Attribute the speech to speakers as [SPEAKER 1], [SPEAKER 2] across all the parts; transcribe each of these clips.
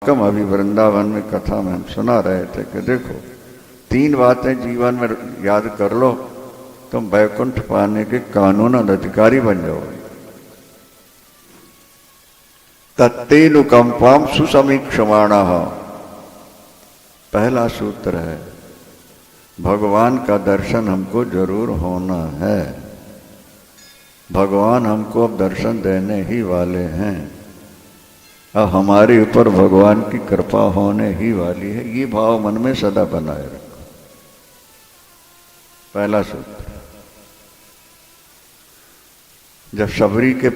[SPEAKER 1] कम अभी वृंदावन में कथा में हम सुना रहे थे कि देखो 3 बातें जीवन में याद कर लो, तुम वैकुंठ पाने के कानून अधिकारी बन जाओगे। तत्तेनुकंपाम सुसमीक्षमाणा, पहला सूत्र है भगवान का दर्शन हमको जरूर होना है। भगवान हमको अब दर्शन देने ही वाले हैं, अब हमारे ऊपर भगवान की कृपा होने ही वाली है। ये भाव मन में सदा बनाए रखो। पहला सूत्र। जब शबरी के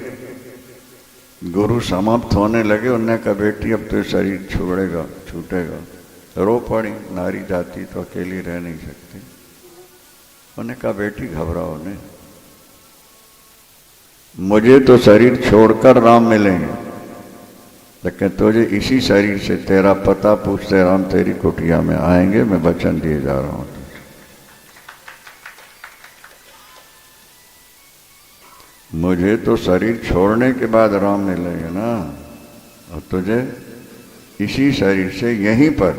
[SPEAKER 1] गुरु समाप्त होने लगे, उन्होंने कहा बेटी अब तो शरीर छोड़ेगा, छूटेगा। रो पड़ी, नारी जाति तो अकेली रह नहीं सकती। उन्होंने कहा बेटी घबराओ नहीं, मुझे तो शरीर छोड़कर राम मिलेंगे, लेकिन तुझे इसी शरीर से तेरा पता पूछते राम तेरी कुटिया में आएंगे। मैं वचन दिए जा रहा हूं तुझे। मुझे तो शरीर छोड़ने के बाद राम मिलेंगे ना, और तुझे इसी शरीर से यहीं पर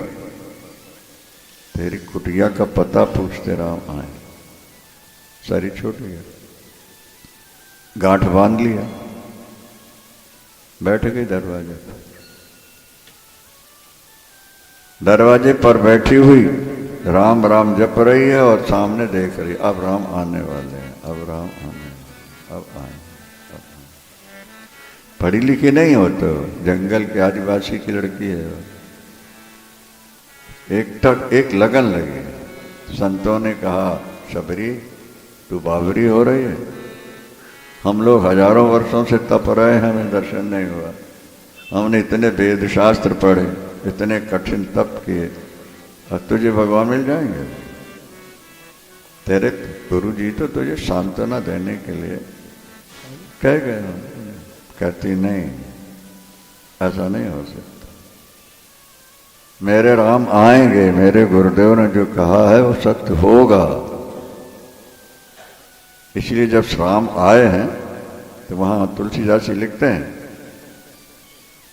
[SPEAKER 1] तेरी कुटिया का पता पूछते राम आए। शरीर छूट गया, गांठ बांध लिया, बैठ गई दरवाजे पर। दरवाजे पर बैठी हुई राम राम जप रही है और सामने देख रही, अब राम आने वाले हैं, अब राम आने वाले, अब आए। पढ़ी लिखी नहीं हो तो जंगल के आदिवासी की लड़की है। एक लगन लगी। संतों ने कहा शबरी तू बावरी हो रही है, हम लोग हजारों वर्षों से तप रहे हैं, हमें दर्शन नहीं हुआ। हमने इतने वेद शास्त्र पढ़े, इतने कठिन तप किए, और तुझे भगवान मिल जाएंगे। तेरे गुरु जी तो तुझे सांत्वना देने के लिए कह गए हो। कहती नहीं, ऐसा नहीं हो सकता। मेरे राम आएंगे, मेरे गुरुदेव ने जो कहा है वो सत्य होगा। इसलिए जब राम आए हैं तो वहां तुलसीदास जी लिखते हैं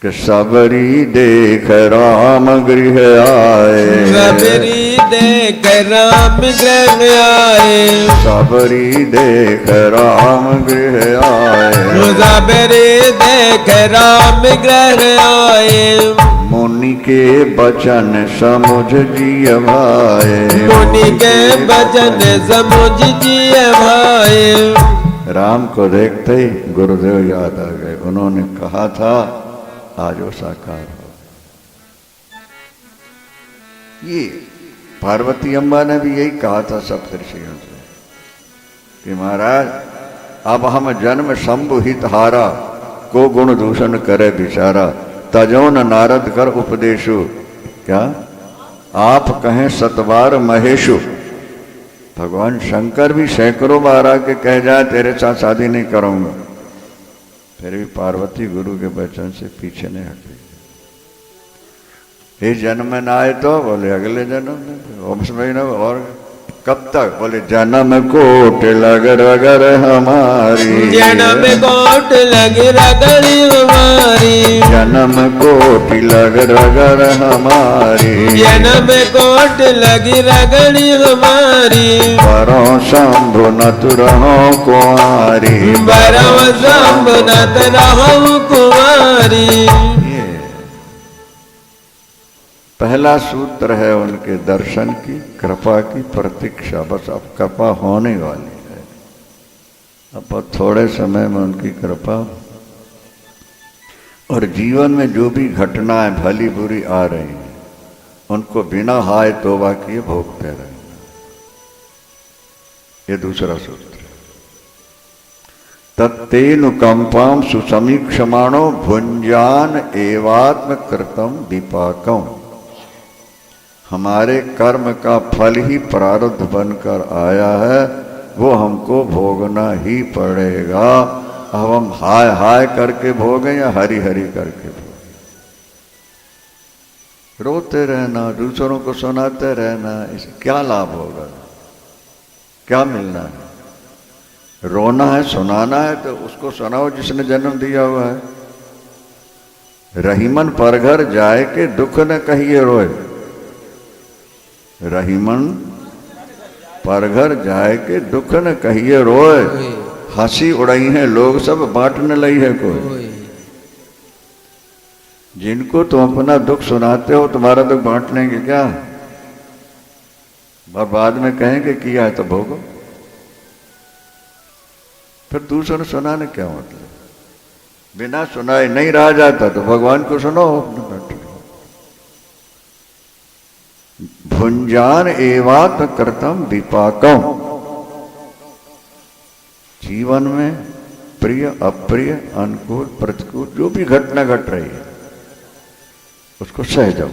[SPEAKER 1] कि सबरी देख राम गृह आए,
[SPEAKER 2] सबरी देख राम गृह आए,
[SPEAKER 1] सबरी देख राम गृह आए,
[SPEAKER 2] सबरी देख राम गृह आए।
[SPEAKER 1] मुनि के बचन समुझ जिय भाए,
[SPEAKER 2] मुनि के बचन समुझ जिय भाए।
[SPEAKER 1] राम को देखते ही गुरुदेव याद आ गए। उन्होंने कहा था आज वो साकार हो। ये पार्वती अम्बा ने भी यही कहा था सप्तऋषियों से कि महाराज अब हम जन्म शंभु हित हारा, को गुण दूषण करे बिचारा, तजोन नारद कर उपदेशु। क्या आप कहें सतबार महेशु। भगवान शंकर भी सैकड़ों बार आके कह जाए तेरे साथ शादी नहीं करूंगा, फिर भी पार्वती गुरु के वचन से पीछे नहीं हटी। इस जन्म में ना आए तो बोले अगले जन्म में, और कब तक? बोले जन्म कोट लग रगर हमारी,
[SPEAKER 2] जन्म कोट लग रगड़ हमारी,
[SPEAKER 1] जन्म कोट लग रगर हमारी,
[SPEAKER 2] जन्म कोट लग रगड़ हमारी।
[SPEAKER 1] बरों शंभु नत रहो कुंवारी,
[SPEAKER 2] बरों शंभु नत रहो कुंवारी।
[SPEAKER 1] पहला सूत्र है उनके दर्शन की, कृपा की प्रतीक्षा। बस अब कृपा होने वाली है, अब थोड़े समय में उनकी कृपा। और जीवन में जो भी घटनाएं भली बुरी आ रही हैं उनको बिना हाय तौबा किए भोगते रहे। ये दूसरा सूत्र। तत्तेनुकंपाम सुसमीक्षमाणो भुंजान एवात्म कृतम विपाकम। हमारे कर्म का फल ही प्रारब्ध बनकर आया है, वो हमको भोगना ही पड़ेगा। अब हम हाय हाय करके भोगें या हरि हरि करके भोगें। रोते रहना, दूसरों को सुनाते रहना, इसे क्या लाभ होगा? क्या मिलना है? रोना है, सुनाना है तो उसको सुनाओ जिसने जन्म दिया हुआ है। रहीमन पर घर जाए के दुख न कहिए रोए। रहीमन पर घर जाए के दुख न कहिए रोए। हंसी उड़ाई है लोग सब बांटने लई है कोई। जिनको तुम अपना दुख सुनाते हो तुम्हारा दुख बांट लेंगे क्या? और बाद में कहेंगे किया है तो भोगो। फिर दूसरों सुनाने क्या मतलब? बिना सुनाए नहीं रहा जाता तो भगवान को सुनो। भुंजान एवात्म कृतम विपाकम। जीवन में प्रिय अप्रिय अनुकूल प्रतिकूल जो भी घटना घट रही है उसको सह जाओ।